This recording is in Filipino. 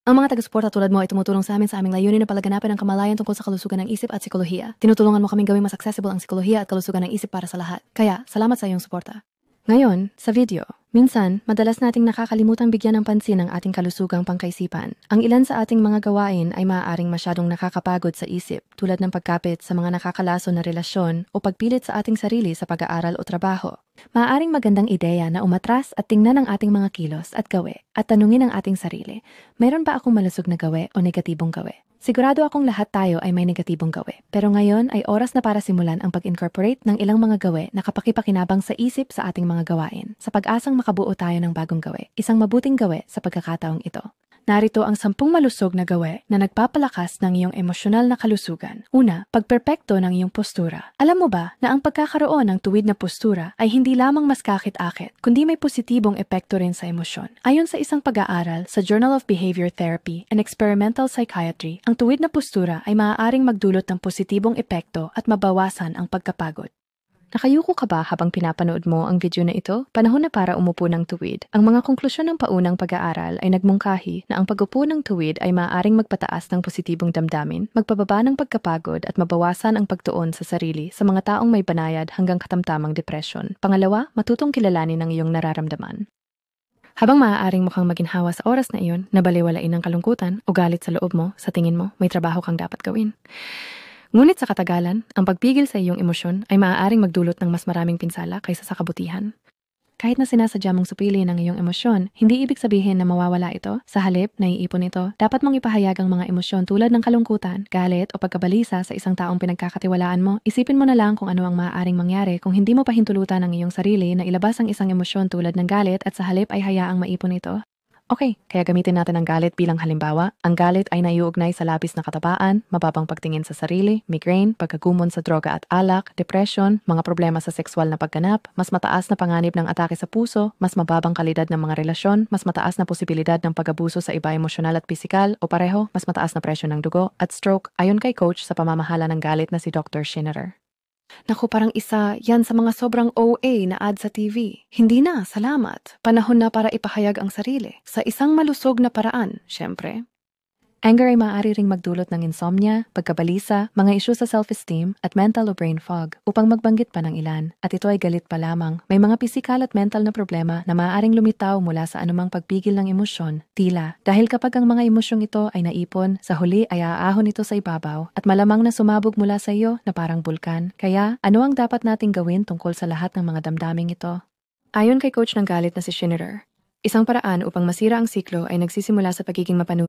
Ang mga taga-suporta tulad mo ay tumutulong sa aming layunin na palaganapin ang kamalayan tungkol sa kalusugan ng isip at psikolohiya. Tinutulungan mo kaming gawing mas accessible ang psikolohiya at kalusugan ng isip para sa lahat. Kaya, salamat sa iyong suporta. Ngayon, sa video. Minsan, madalas nating nakakalimutang bigyan ng pansin ang ating kalusugang pangkaisipan. Ang ilan sa ating mga gawain ay maaaring masyadong nakakapagod sa isip, tulad ng pagkapit sa mga nakakalaso na relasyon o pagpilit sa ating sarili sa pag-aaral o trabaho. Maaaring magandang ideya na umatras at tingnan ang ating mga kilos at gawe at tanungin ang ating sarili, mayroon ba akong malusog na gawe o negatibong gawe? Sigurado akong lahat tayo ay may negatibong gawe, pero ngayon ay oras na para simulan ang pag-incorporate ng ilang mga gawe na kapakipakinabang sa isip sa ating mga gawain, sa pag-asang makabuo tayo ng bagong gawe, isang mabuting gawe sa pagkakataong ito. Narito ang 10 malusog na gawe na nagpapalakas ng iyong emosyonal na kalusugan. Una, pagperpekto ng iyong postura. Alam mo ba na ang pagkakaroon ng tuwid na postura ay hindi lamang mas kakit-akit, kundi may positibong epekto rin sa emosyon. Ayon sa isang pag-aaral sa Journal of Behavior Therapy and Experimental Psychiatry, ang tuwid na postura ay maaaring magdulot ng positibong epekto at mabawasan ang pagkapagod. Nakayuko ka ba habang pinapanood mo ang video na ito? Panahon na para umupo ng tuwid. Ang mga konklusyon ng paunang pag-aaral ay nagmungkahi na ang pag-upo ng tuwid ay maaaring magpataas ng positibong damdamin, magpababa ng pagkapagod at mabawasan ang pagtuon sa sarili sa mga taong may banayad hanggang katamtamang depresyon. Pangalawa, matutong kilalanin ang iyong nararamdaman. Habang maaaring mukhang maginhawa sa oras na iyon, nabaliwalain ng kalungkutan o galit sa loob mo, sa tingin mo, may trabaho kang dapat gawin. Ngunit sa katagalan, ang pagpigil sa iyong emosyon ay maaaring magdulot ng mas maraming pinsala kaysa sa kabutihan. Kahit na sinasadya mong supili ng iyong emosyon, hindi ibig sabihin na mawawala ito. Sa halip, naiipon ito. Dapat mong ipahayag ang mga emosyon tulad ng kalungkutan, galit o pagkabalisa sa isang taong pinagkakatiwalaan mo. Isipin mo na lang kung ano ang maaaring mangyari kung hindi mo pahintulutan ang iyong sarili na ilabas ang isang emosyon tulad ng galit at sa halip ay hayaang maipon ito. Okay, kaya gamitin natin ang galit bilang halimbawa. Ang galit ay naiuugnay sa labis na katapaan, mababang pagtingin sa sarili, migraine, pagkagumon sa droga at alak, depression, mga problema sa sexual na pagganap, mas mataas na panganib ng atake sa puso, mas mababang kalidad ng mga relasyon, mas mataas na posibilidad ng pag-abuso sa iba emosyonal at pisikal, o pareho, mas mataas na presyon ng dugo at stroke, ayon kay coach sa pamamahala ng galit na si Dr. Schinnerer. Naku, parang isa yan sa mga sobrang OA na ad sa TV. Hindi na, salamat. Panahon na para ipahayag ang sarili. Sa isang malusog na paraan, syempre. Anger ay maaari ring magdulot ng insomnia, pagkabalisa, mga isyu sa self-esteem, at mental o brain fog, upang magbanggit pa ng ilan. At ito ay galit pa lamang. May mga pisikal at mental na problema na maaaring lumitaw mula sa anumang pagpigil ng emosyon. Tila, dahil kapag ang mga emosyong ito ay naipon, sa huli ay aahon ito sa ibabaw, at malamang na sumabog mula sa iyo na parang bulkan. Kaya, ano ang dapat nating gawin tungkol sa lahat ng mga damdaming ito? Ayon kay coach ng galit na si Schinnerer, isang paraan upang masira ang siklo ay nagsisimula sa pagiging mapanu